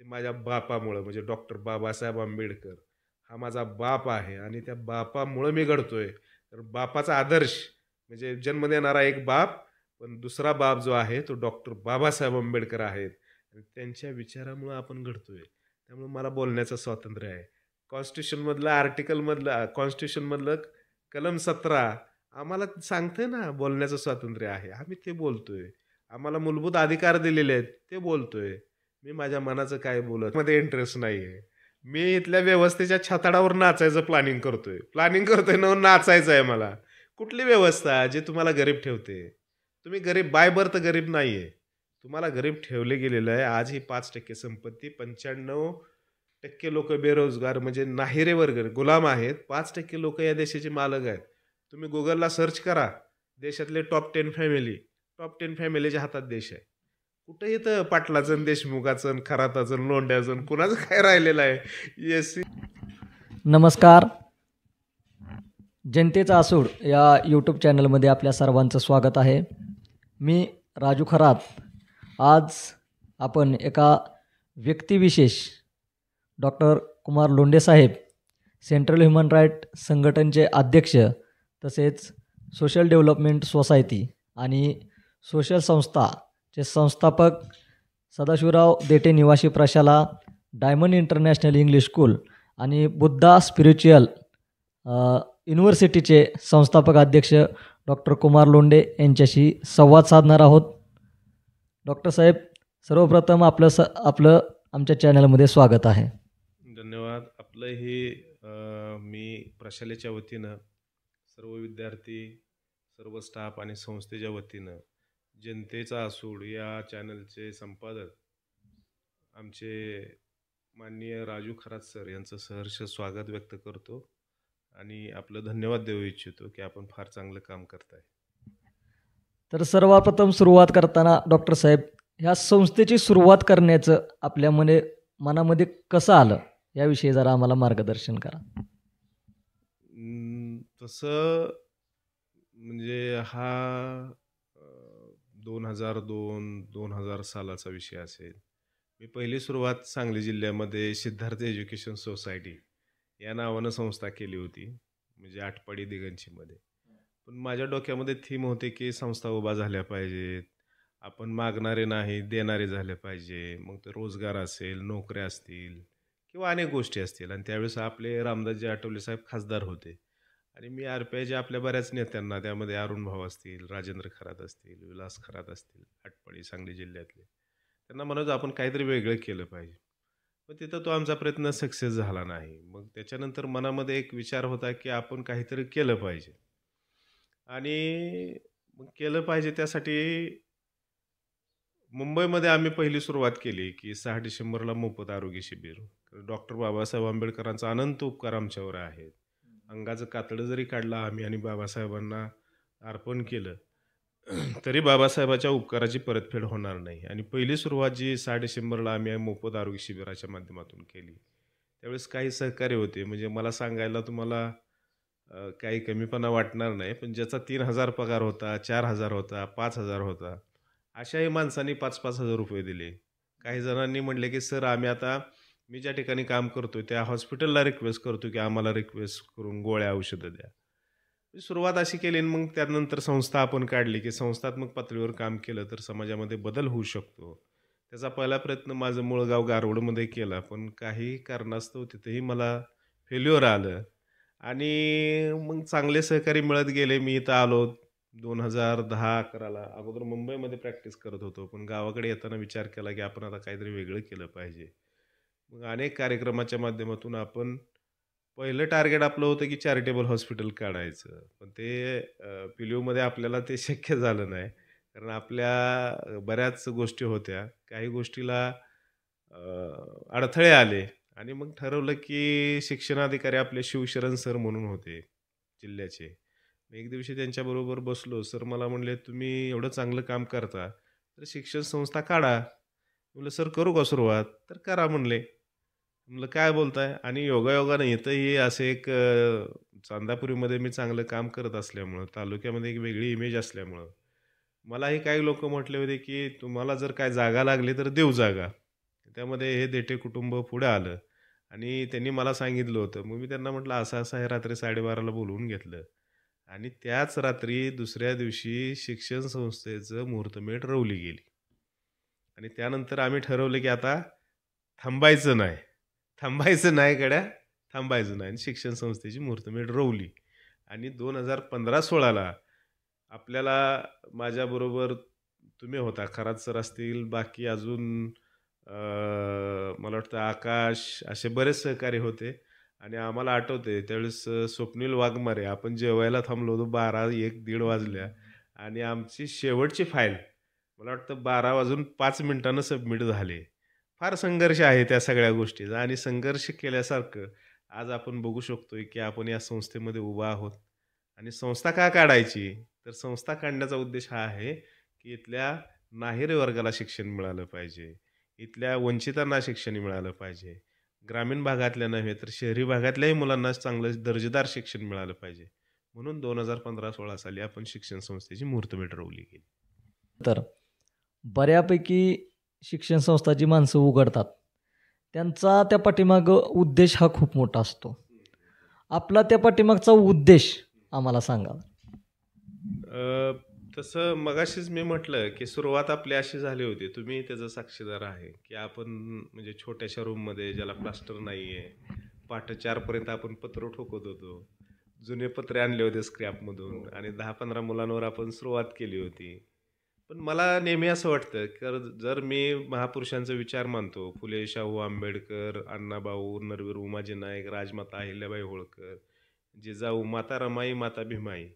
ते माझ्या बापामुळं, म्हणजे डॉक्टर बाबासाहेब आंबेडकर हा माझा बाप आहे आणि त्या बापामुळं मी घडतोय. तर बापाचा आदर्श म्हणजे जन्म देणारा एक बाप, पण दुसरा बाप जो आहे तो डॉक्टर बाबासाहेब आंबेडकर आहेत आणि त्यांच्या विचारामुळं आपण घडतोय. त्यामुळे मला बोलण्याचं स्वातंत्र्य आहे. कॉन्स्टिट्यूशनमधलं आर्टिकलमधलं कॉन्स्टिट्यूशनमधलं कलम 17 आम्हाला सांगतंय ना बोलण्याचं स्वातंत्र्य आहे. आम्ही ते बोलतोय. आम्हाला मूलभूत अधिकार दिलेले आहेत, ते बोलतोय. मी माझ्या मनाचं काय बोलत मध्ये इंटरेस्ट नाहीये. मी इथल्या व्यवस्थेच्या छताडावर नाचायचं प्लॅनिंग करतोय ना नाचायचं आहे मला. कुठली व्यवस्था जी तुम्हाला गरीब ठेवते? तुम्ही गरीब बाय बर्थ गरीब नाहीये. तुम्हाला गरीब ठेवले गेलेलं आहे. आज ही 5% संपत्ती 95% लोकं बेरोजगार म्हणजे नाहिरे वर्ग गुलाम आहेत. 5% लोकं या देशाचे मालक आहेत. तुम्ही Googleला सर्च करा. देशातले टॉप 10 फॅमिली. टॉप 10 फॅमिलीच्या हातात देश आहे. कुठं इथं पाटलाचं, अन् देशमुखाचं, अन् खराताचं, अन् लोंढ्याचं अन् कुणाचं काय राहिलेलं आहे? एस-सी नमस्कार. जनतेचा आसूड या यूट्यूब चॅनलमध्ये आपल्या सर्वांचं स्वागत आहे. मी राजू खरात. आज आपण एका व्यक्तिविशेष डॉक्टर कुमार लोंढे साहेब, सेंट्रल ह्युमन राईट संघटनेचे अध्यक्ष, तसेच सोशल डेव्हलपमेंट सोसायटी आणि सोशल संस्थाचे संस्थापक सदाशिवराव देठे निवासी प्रशाला, डायमंड इंटरनॅशनल इंग्लिश स्कूल आणि बुद्धा स्पिरिच्युअल युनिव्हर्सिटीचे संस्थापक अध्यक्ष डॉक्टर कुमार लोंढे यांच्याशी संवाद साधणार आहोत. डॉक्टर साहेब, सर्वप्रथम आपलं आमच्या चॅनलमध्ये स्वागत आहे. धन्यवाद. आपलं हे मी प्रशालेच्या वतीनं सर्व विद्यार्थी, सर्व स्टाफ आणि संस्थेच्या वतीनं जनतेचा आसूड या चॅनलचे संपादक आमचे माननीय राजू खरात सर यांचं सहर्ष स्वागत व्यक्त करतो आणि आपलं धन्यवाद देऊ इच्छितो की आपण फार चांगलं काम करताय. तर सर्वप्रथम सुरुवात करताना डॉक्टर साहेब, ह्या संस्थेची सुरुवात करण्याचं आपल्या मनामध्ये कसं आलं याविषयी जरा आम्हाला मार्गदर्शन करा. तसं म्हणजे हा 2002-2000 सालाचा विषय असेल. मी पहिली सुरुवात सांगली जिल्ह्यामध्ये सिद्धार्थ एज्युकेशन सोसायटी या नावानं संस्था केली होती, म्हणजे आटपाडी दिगंचीमध्ये. पण माझ्या डोक्यामध्ये थीम होते की संस्था उभा झाल्या पाहिजेत, आपण मागणारे नाही देणारे झाले पाहिजे. मग ते रोजगार असेल, नोकऱ्या असतील किंवा अनेक गोष्टी असतील. आणि त्यावेळेस आपले रामदासजी आठवले साहेब खासदार होते आणि मी RPIच्या आपल्या बऱ्याच नेत्यांना, त्यामध्ये अरुण भाऊ असतील, राजेंद्र खरात असतील, विलास खरात असतील, आटपाडी सांगली जिल्ह्यातले, त्यांना म्हणत आपण काहीतरी वेगळं केलं पाहिजे. पण तिथं तो आमचा प्रयत्न सक्सेस झाला नाही. मग त्याच्यानंतर मनामध्ये एक विचार होता की आपण काहीतरी केलं पाहिजे आणि मग केलं पाहिजे त्यासाठी मुंबईमध्ये आम्ही पहिली सुरुवात केली की 6 डिसेंबरला मोफत आरोग्य शिबिर. डॉक्टर बाबासाहेब आंबेडकरांचा अनंत उपकार आमच्यावर आहेत. अंगाचं कातडं जरी काढलं आम्ही आणि बाबासाहेबांना अर्पण केलं तरी बाबासाहेबाच्या उपकाराची परतफेड होणार नाही. आणि पहिली सुरुवात जी 6 डिसेंबरला आम्ही मोफत आरोग्य शिबिराच्या माध्यमातून केली, त्यावेळेस काही सहकार्य होते. म्हणजे मला सांगायला तुम्हाला काही कमीपणा वाटणार नाही, पण ज्याचा 3,000 पगार होता, 4,000 होता, 5,000 होता, अशाही माणसांनी 5-5 हजार रुपये दिले. काही जणांनी म्हटले की सर आम्ही आता मी ज्या ठिकाणी काम करतोय त्या हॉस्पिटलला रिक्वेस्ट करतो की आम्हाला रिक्वेस्ट करून गोळ्या औषधं द्या. सुरुवात अशी केली. मग त्यानंतर संस्था आपण काढली की संस्थात्मक पातळीवर काम केलं तर समाजामध्ये बदल होऊ शकतो. त्याचा पहिला प्रयत्न माझं मूळ गाव गारवडमध्ये केला, पण काही कारणास्तव तिथेही मला फेल्युअर आलं आणि मग चांगले सहकारी मिळत गेले. मी इथं आलो 2010-11ला. अगोदर मुंबईमध्ये प्रॅक्टिस करत होतो, पण गावाकडे येताना विचार केला की आपण आता काहीतरी वेगळं केलं पाहिजे. मग अनेक कार्यक्रमाच्या माध्यमातून आपण पहिलं टार्गेट आपलं होतं की चॅरिटेबल हॉस्पिटल काढायचं, पण ते पिलीवमध्ये आपल्याला ते शक्य झालं नाही, कारण आपल्या बऱ्याच गोष्टी होत्या. काही गोष्टीला अडथळे आले आणि मग ठरवलं की शिक्षणाधिकारी आपले शिवशरण सर म्हणून होते जिल्ह्याचे. एक दिवशी त्यांच्याबरोबर बसलो. सर मला म्हणले, तुम्ही एवढं चांगलं काम करता तर शिक्षण संस्था काढा. म्हणलं सर करू का सुरुवात? तर करा म्हणले. म्हणलं काय बोलताय? आणि योगायोगानं इथंही असे एक चांदापुरीमध्ये मी चांगलं काम करत असल्यामुळं, तालुक्यामध्ये एक वेगळी इमेज असल्यामुळं, मलाही काही लोक म्हटले होते की तुम्हाला जर काय जागा लागली तर देऊ जागा. त्यामध्ये हे देठे कुटुंब पुढे आलं आणि त्यांनी मला सांगितलं होतं. मग मी त्यांना म्हटलं असं-असं आहे, रात्री 12:30ला बोलवून घेतलं आणि त्याच रात्री दुसऱ्या दिवशी शिक्षण संस्थेचं मुहूर्तमेढ रोवली गेली आणि त्यानंतर आम्ही ठरवलं की आता थांबायचं नाही. थांबायचं नाही गड्या, थांबायचं नाही आणि शिक्षण संस्थेची मुहूर्तमेढ रोवली आणि 2015-16ला आपल्याला माझ्याबरोबर तुम्ही होता, खरात सर असतील, बाकी अजून मला वाटतं आकाश, असे बरेच सहकारी होते आणि आम्हाला आठवते त्यावेळेस स्वप्नील वाघमारे आपण जेवायला थांबलो होतो 12, 1, 1:30 वाजल्या आणि आमची शेवटची फाईल मला वाटतं 12 वाजून 5 मिनिटांनं सबमिट झाले. फार संघर्ष आहे त्या सगळ्या गोष्टीचा आणि संघर्ष केल्यासारखं आज आपण बघू शकतोय की आपण या संस्थेमध्ये उभा आहोत. आणि संस्था का काढायची? तर संस्था काढण्याचा उद्देश हा आहे की इथल्या नाहिरे वर्गाला शिक्षण मिळालं पाहिजे. इथल्या वंचितांना शिक्षण मिळालं पाहिजे. ग्रामीण भागातल्या नव्हे तर शहरी भागातल्याही मुलांना चांगलं दर्जेदार शिक्षण मिळालं पाहिजे. म्हणून 2015-16 साली आपण शिक्षण संस्थेची मुहूर्तमेढ रोवली गेली. तर बऱ्यापैकी शिक्षण संस्था जी माणसं उघडतात त्यांचा त्या पाठीमागं उद्देश हा खूप मोठा असतो. आपला त्या पाठीमागचा उद्देश आम्हाला सांगा. तसं मगाशीच मी म्हटलं की सुरुवात आपली अशी झाली होती, तुम्ही त्याचं साक्षीदार आहे की आपण म्हणजे छोट्याशा रूममध्ये ज्याला प्लास्टर नाही आहे, पहाटे 4पर्यंत आपण पत्र ठोकत होतो. जुने पत्रे आणले होते स्क्रॅपमधून आणि 10-15 मुलांवर आपण सुरुवात केली होती. पण मला नेहमी असं वाटतं की जर मी महापुरुषांचा विचार मानतो, फुले शाहू आंबेडकर, अण्णाभाऊ, नरवीर उमाजी नाईक, राजमाता अहिल्याबाई होळकर, जिजाऊ, माता रमाई, माता भीमाई,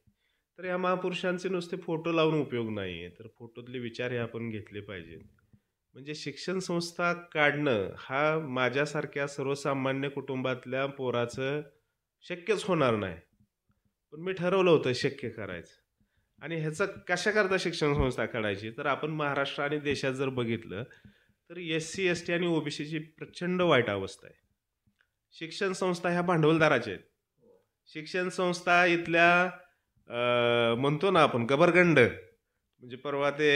तर या महापुरुषांचे नुसते फोटो लावून उपयोग नाही आहे. तर फोटोतले विचार हे आपण घेतले पाहिजेत. म्हणजे शिक्षण संस्था काढणं हा माझ्यासारख्या सर्वसामान्य कुटुंबातल्या पोराचं शक्यच होणार नाही. पण मी ठरवलं होतं शक्य करायचं. आणि ह्याचं कशाकरता शिक्षण संस्था काढायची? तर आपण महाराष्ट्र आणि देशात जर बघितलं तर एस-सी, एस-टी आणि ओबीसीची प्रचंड वाईट अवस्था आहे. शिक्षण संस्था ह्या भांडवलदाराच्या आहेत. शिक्षण संस्था इथल्या म्हणतो ना आपण गबरगंड, म्हणजे परवा ते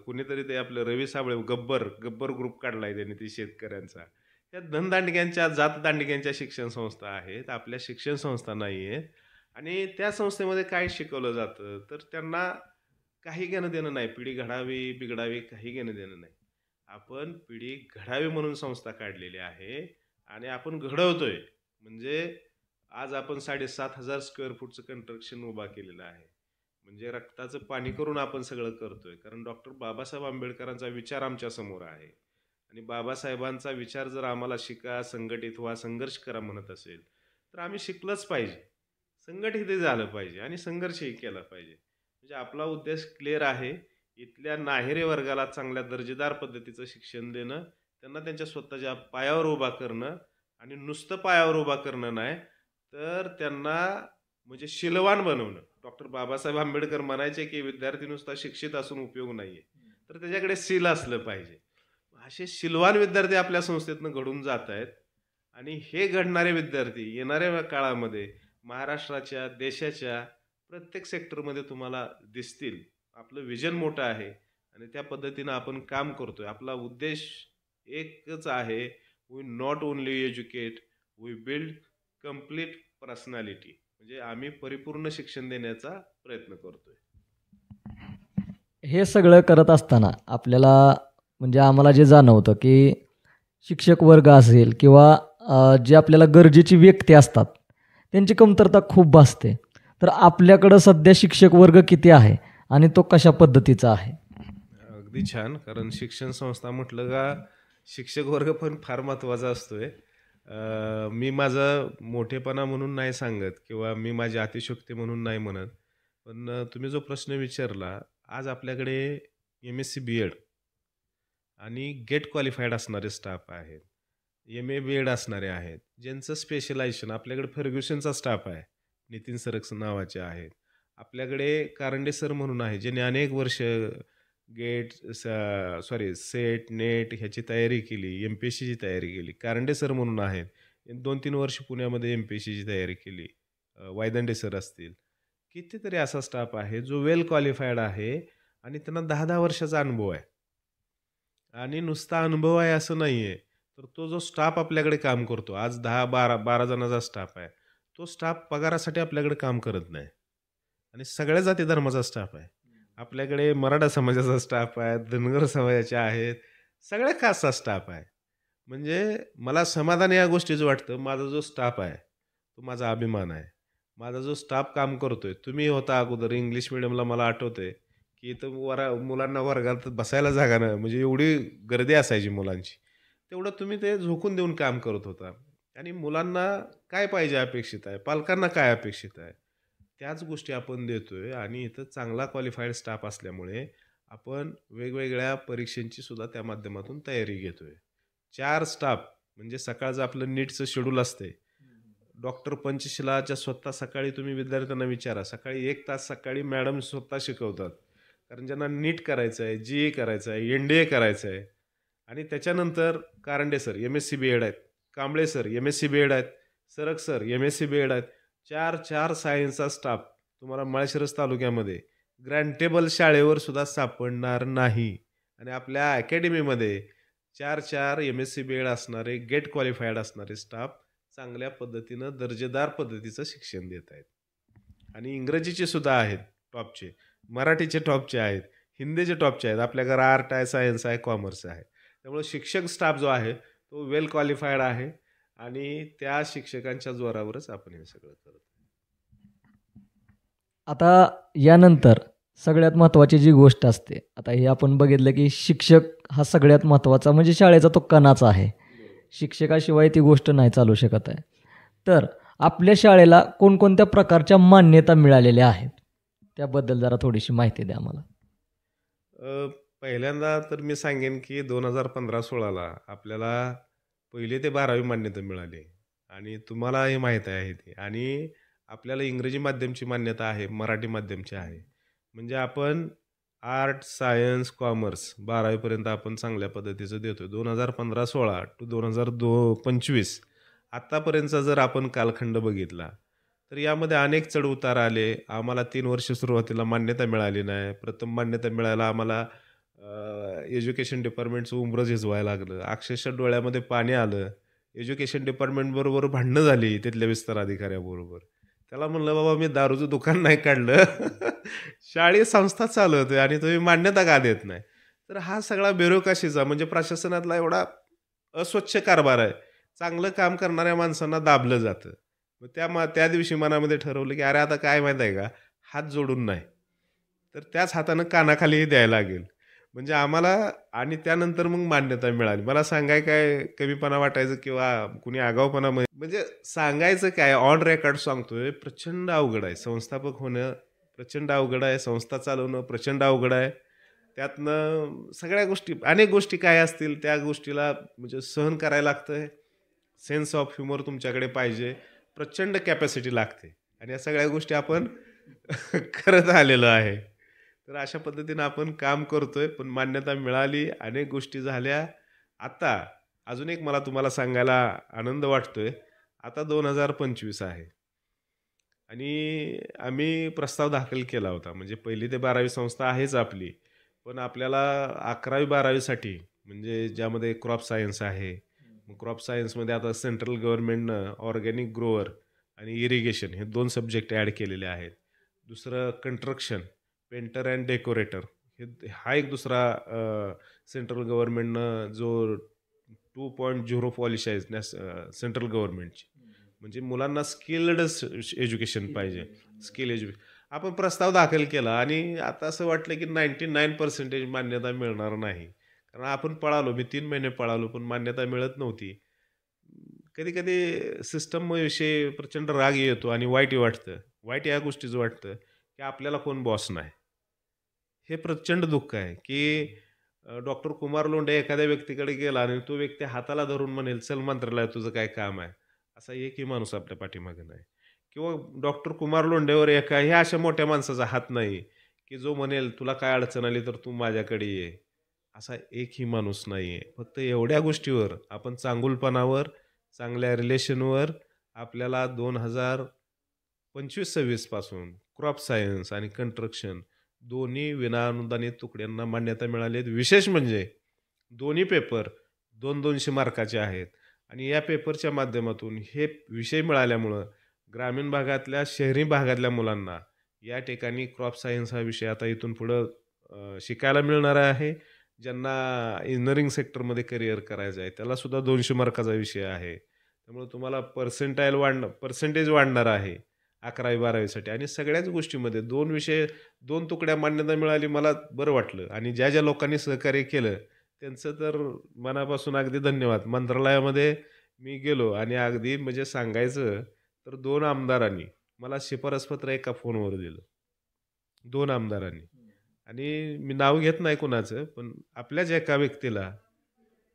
कुणीतरी ते आपलं रवी साबळे गब्बर ग्रुप काढलाय त्यांनी ते शेतकऱ्यांचा. त्या धनदांडग्यांच्या जातदांडग्यांच्या शिक्षण संस्था आहेत, आपल्या शिक्षण संस्था नाही आहेत. आणि त्या संस्थेमध्ये काय शिकवलं जातं तर त्यांना काही घेणं देणं नाही. पिढी घडावी बिघडावी काही घेणं देणं नाही. आपण पिढी घडावी म्हणून संस्था काढलेली आहे आणि आपण घडवतोय. म्हणजे आज आपण 7,500 स्क्वेअर फूटचं कंस्ट्रक्शन उभा केलेलं आहे. म्हणजे रक्ताचं पाणी करून आपण सगळं करतोय. कारण डॉक्टर बाबासाहेब आंबेडकरांचा विचार आमच्या समोर आहे आणि बाबासाहेबांचा विचार जर आम्हाला शिका, संघटित व्हा, संघर्ष करा म्हणत असेल तर आम्ही शिकलंच पाहिजे, संघटितही झालं पाहिजे आणि संघर्षही केला पाहिजे. म्हणजे आपला उद्देश क्लिअर आहे. इथल्या नाहिरे वर्गाला चांगल्या दर्जेदार पद्धतीचं शिक्षण देणं, त्यांना त्यांच्या स्वतःच्या पायावर उभा करणं आणि नुसतं पायावर उभा करणं नाही तर त्यांना म्हणजे शीलवान बनवणं. डॉक्टर बाबासाहेब आंबेडकर म्हणायचे की विद्यार्थी नुसता शिक्षित असून उपयोग नाहीये, तर त्याच्याकडे शील असलं पाहिजे. असे शीलवान विद्यार्थी आपल्या संस्थेतनं घडून जात आहेत आणि हे घडणारे विद्यार्थी येणाऱ्या काळामध्ये महाराष्ट्राच्या, देशाच्या प्रत्येक सेक्टरमध्ये तुम्हाला दिसतील. आपलं विजन मोठं आहे आणि त्या पद्धतीनं आपण काम करतोय. आपला उद्देश एकच आहे, we not only educate, we build complete personality. म्हणजे आम्ही परिपूर्ण शिक्षण देण्याचा प्रयत्न करतोय. हे सगळं करत असताना आपल्याला म्हणजे आम्हाला जे जाणवतं की शिक्षक वर्ग असेल किंवा जे आपल्याला गरजेची व्यक्ती असतात त्यांची कमतरता खूप भासते. तर आपल्याकडं सध्या शिक्षक वर्ग किती आहे आणि तो कशा पद्धतीचा आहे? अगदी छान. कारण शिक्षण संस्था म्हटलं का शिक्षक वर्ग पण फार महत्त्वाचा असतोय. मी माझा मोठेपणा म्हणून नाही सांगत किंवा मी माझी अतिशयोक्ती म्हणून नाही म्हणत. पण तुम्ही जो प्रश्न विचारला, आज आपल्याकडे MSc BEd आणि गेट क्वालिफाईड असणारे स्टाफ आहेत. MA BEd असणारे आहेत, ज्यांचं स्पेशलायझेशन आपल्याकडे फर्ग्युसनचा स्टाफ आहे, नितीन सरक्स नावाचे आहेत. आपल्याकडे कारंडे सर म्हणून आहे, ज्यांनी अनेक वर्ष गेट सेट, नेट ह्याची तयारी केली, MPSCची तयारी केली. कारंडे सर म्हणून आहेत, 2-3 वर्ष पुण्यामध्ये MPSCची तयारी केली. वायदंडे सर असतील. कितीतरी असा स्टाफ आहे जो वेल क्वालिफाईड आहे आणि त्यांना 10-10 वर्षाचा अनुभव आहे. आणि नुसता अनुभव आहे असं नाही आहे. तर तो जो स्टाफ आपल्याकडे काम करतो, आज 10-12 जणांचा स्टाफ आहे. तो स्टाफ पगारासाठी आपल्याकडे काम करत नाही आणि सगळ्या जाती धर्माचा स्टाफ आहे. आपल्याकडे मराठा समाजाचा स्टाफ आहे, धनगर समाजाचे आहेत, सगळ्या कास्टचा स्टाफ आहे. म्हणजे मला समाधान या गोष्टीचं वाटतं, माझा जो स्टाफ आहे, तो माझा अभिमान आहे. माझा जो स्टाफ काम करतोय, तुम्ही होता अगोदर इंग्लिश मीडियमला मला आठवतंय, की इथं मुलांना वर्गात बसायला जागा नाही, म्हणजे एवढी गर्दी असायची मुलांची. तेवढं तुम्ही ते झोकून देऊन काम करत होता आणि मुलांना काय पाहिजे अपेक्षित आहे, पालकांना काय अपेक्षित आहे, त्याच गोष्टी आपण देतोय आणि इथं चांगला क्वालिफाईड स्टाफ असल्यामुळे आपण वेगवेगळ्या परीक्षांची सुद्धा त्या माध्यमातून तयारी घेतोय. 4 स्टाफ म्हणजे सकाळचं आपलं नीटचं शेड्यूल असते. डॉक्टर पंचशिलाच्या स्वतः सकाळी तुम्ही विद्यार्थ्यांना विचारा. सकाळी 1 तास सकाळी मॅडम स्वतः शिकवतात. कारण ज्यांना नीट करायचं आहे, जी-ई करायचं आहे, एन-डी-ए करायचं आहे आणि त्याच्यानंतर कारंडे सर एम-एस-सी बी-एड आहेत. कांबळे सर एम-एस-सी बी-एड आहेत. सरक सर एम-एस-सी बी-एड आहेत. 4 सायन्सचा स्टाफ तुम्हाला माळशिरस तालुक्यामध्ये ग्रँटेबल शाळेवर सुद्धा सापडणार नाही आणि आपल्या अकॅडमीमध्ये 4 एम-एस-सी बी-एड असणारे, गेट क्वालिफाईड असणारे स्टाफ चांगल्या पद्धतीनं दर्जेदार पद्धतीचं शिक्षण देत आहेत. आणि इंग्रजीचे सुद्धा आहेत टॉपचे, मराठीचे टॉपचे आहेत, हिंदीचे टॉपचे आहेत. आपल्याकडे आर्ट आहे, सायन्स आहे, कॉमर्स आहे. त्यामुळे शिक्षक स्टाफ जो आहे तो वेल क्वालिफाईड आहे आणि त्या शिक्षकांच्या जोरावरच आपण हे सगळं करतो. आता यानंतर सगळ्यात महत्त्वाची जी गोष्ट असते, आता हे आपण बघितलं की शिक्षक हा सगळ्यात महत्त्वाचा म्हणजे शाळेचा तो कणाच आहे. शिक्षकाशिवाय ती गोष्ट नाही चालू शकत आहे. तर आपल्या शाळेला कोणकोणत्या प्रकारच्या मान्यता मिळालेल्या आहेत, त्याबद्दल जरा थोडीशी माहिती द्या मला. पहिल्यांदा तर मी सांगेन की 2015-16ला आपल्याला 1ली ते 12वी मान्यता मिळाली आणि तुम्हाला हे माहीत आहे ते आणि आपल्याला इंग्रजी माध्यमची मान्यता आहे, मराठी माध्यमची आहे. म्हणजे आपण आर्ट, सायन्स, कॉमर्स 12वीपर्यंत आपण चांगल्या पद्धतीचं देतोय. 2015-16 टू 2025 आत्तापर्यंतचा जर आपण कालखंड बघितला, तर यामध्ये अनेक चढ-उतार आले. आम्हाला 3 वर्ष सुरुवातीला मान्यता मिळाली नाही. प्रथम मान्यता मिळायला आम्हाला एज्युकेशन डिपार्टमेंटचं उंबरं झिजवायला लागलं. अक्षरशः डोळ्यामध्ये पाणी आलं. एज्युकेशन डिपार्टमेंटबरोबर भांडणं झाली तिथल्या विस्तार अधिकाऱ्याबरोबर. त्याला म्हणलं, "बाबा मी दारूचं दुकान नाही काढलं. शाळेय संस्था चालवतोय आणि तुम्ही मान्यता का देत नाही?" तर हा सगळा ब्युरोक्रेसीचा म्हणजे प्रशासनातला एवढा अस्वच्छ कारभार आहे. चांगलं काम करणाऱ्या माणसांना दाबलं जातं. मग त्या दिवशी मनामध्ये ठरवलं की अरे आता काय माहीत आहे का, हात जोडून नाही, तर त्याच हातानं कानाखालीही द्यायला लागेल. म्हणजे आम्हाला आणि त्यानंतर मग मान्यता मिळाली. मला सांगाय काय कमीपणा वाटायचं किंवा कुणी आगाऊपणा म्हणजे सांगायचं काय ऑन रेकॉर्ड सांगतोय, प्रचंड अवघड आहे. संस्थापक होणं प्रचंड अवघड आहे. संस्था चालवणं प्रचंड अवघड आहे. त्यातनं सगळ्या गोष्टी अनेक गोष्टी काय असतील त्या गोष्टीला म्हणजे सहन करायला लागतंय. सेन्स ऑफ ह्युमर तुमच्याकडे पाहिजे. प्रचंड कॅपॅसिटी लागते आणि या सगळ्या गोष्टी आपण करत आलेलो आहे. तर अशा पद्धतीनं आपण काम करतोय. पण मान्यता मिळाली, अनेक गोष्टी झाल्या. आता अजून एक मला तुम्हाला सांगायला आनंद वाटतोय. आता 2025 आहे आणि आम्ही प्रस्ताव दाखल केला होता. म्हणजे 1ली ते 12वी संस्था आहेच आपली. पण आपल्याला 11वी-12वीसाठी म्हणजे ज्यामध्ये क्रॉप सायन्स आहे. मग क्रॉप सायन्समध्ये आता सेंट्रल गव्हर्नमेंटनं ऑर्गॅनिक ग्रोअर आणि इरिगेशन हे 2 सब्जेक्ट ॲड केलेले आहेत. दुसरं कंस्ट्रक्शन, पेंटर अँड डेकोरेटर हा एक दुसरा सेंट्रल गव्हर्नमेंटनं जो 2.0 पॉलिसी आहे सेंट्रल गव्हर्नमेंटची. म्हणजे मुलांना स्किल्ड एज्युकेशन पाहिजे. स्किल एज्युकेशन आपण प्रस्ताव दाखल केला आणि आता असं वाटलं की 99% मान्यता मिळणार नाही. कारण आपण पळालो. मी 3 महिने पळालो पण मान्यता मिळत नव्हती. कधी-कधी सिस्टमविषयी प्रचंड राग येतो आणि वाईटही वाटतं. वाईट या गोष्टीचं वाटतं की आपल्याला कोण बॉस नाही. हे प्रचंड दुःख आहे की डॉक्टर कुमार लोंढे एखाद्या व्यक्तीकडे गेला आणि तो व्यक्ती हाताला धरून म्हणेल, "चल मंत्रालयात तुझं काय काम आहे." असा एकही माणूस आपल्या पाठीमागे नाही. किंवा डॉक्टर कुमार लोंढेवर ह्या अशा मोठ्या माणसाचा हात नाही की जो म्हणेल, "तुला काय अडचण आली तर तू माझ्याकडे ये." असा एकही माणूस नाही आहे. फक्त एवढ्या गोष्टीवर आपण चांगुलपणावर, चांगल्या रिलेशनवर आपल्याला 2025-26 पासून क्रॉप सायन्स आणि कंस्ट्रक्शन दोन्ही विनाअनुदानित तुकड्यांना मान्यता मिळाली आहे. विशेष म्हणजे दोन्ही पेपर 200 मार्काचे आहेत आणि या पेपरच्या माध्यमातून हे विषय मिळाल्यामुळं ग्रामीण भागातल्या शहरी भागातल्या मुलांना या ठिकाणी क्रॉप सायन्स हा विषय आता इथून पुढं शिकायला मिळणार आहे. ज्यांना इंजिनिअरिंग सेक्टरमध्ये करिअर करायचं आहे त्यालासुद्धा 200 मार्काचा विषय आहे. त्यामुळे तुम्हाला पर्सेंटेज वाढणार आहे 11वी-12वीसाठी आणि सगळ्याच गोष्टीमध्ये 2 विषय 2 तुकड्या मान्यता मिळाली. मला बरं वाटलं आणि ज्या ज्या लोकांनी सहकार्य केलं त्यांचं तर मनापासून अगदी धन्यवाद. मंत्रालयामध्ये मी गेलो आणि अगदी म्हणजे सांगायचं तर 2 आमदारांनी मला शिफारसपत्र एका फोनवर दिलं. 2 आमदारांनी आणि मी नाव घेत नाही कुणाचं, पण आपल्याच एका व्यक्तीला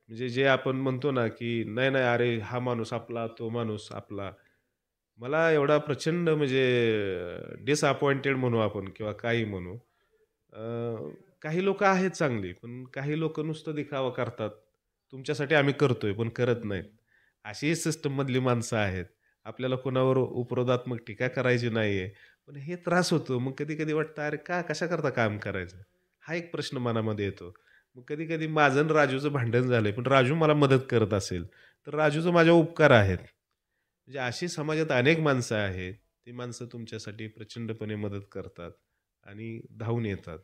म्हणजे जे आपण म्हणतो ना, की नाही, नाही, अरे हा माणूस आपला, तो माणूस आपला. मला एवढा प्रचंड म्हणजे डिसअपॉइंटेड म्हणू आपण किंवा काही म्हणू. काही लोकं आहेत चांगली, पण काही लोकं नुसतं दिखावा करतात. तुमच्यासाठी आम्ही करतोय, पण करत नाहीत. अशीही सिस्टममधली माणसं आहेत. आपल्याला कोणावर उपरोधात्मक टीका करायची नाहीये. पण हे त्रास होतो. मग कधी-कधी वाटतं, अरे कशाकरता काम करायचं? हा एक प्रश्न मनामध्ये येतो. मग कधी-कधी माझं आणि राजूचं भांडण झालंय, पण राजू मला मदत करत असेल, तर राजूचं माझ्यावर उपकार आहेत. म्हणजे अशी समाजात अनेक माणसं आहेत. ती माणसं तुमच्यासाठी प्रचंडपणे मदत करतात आणि धावून येतात.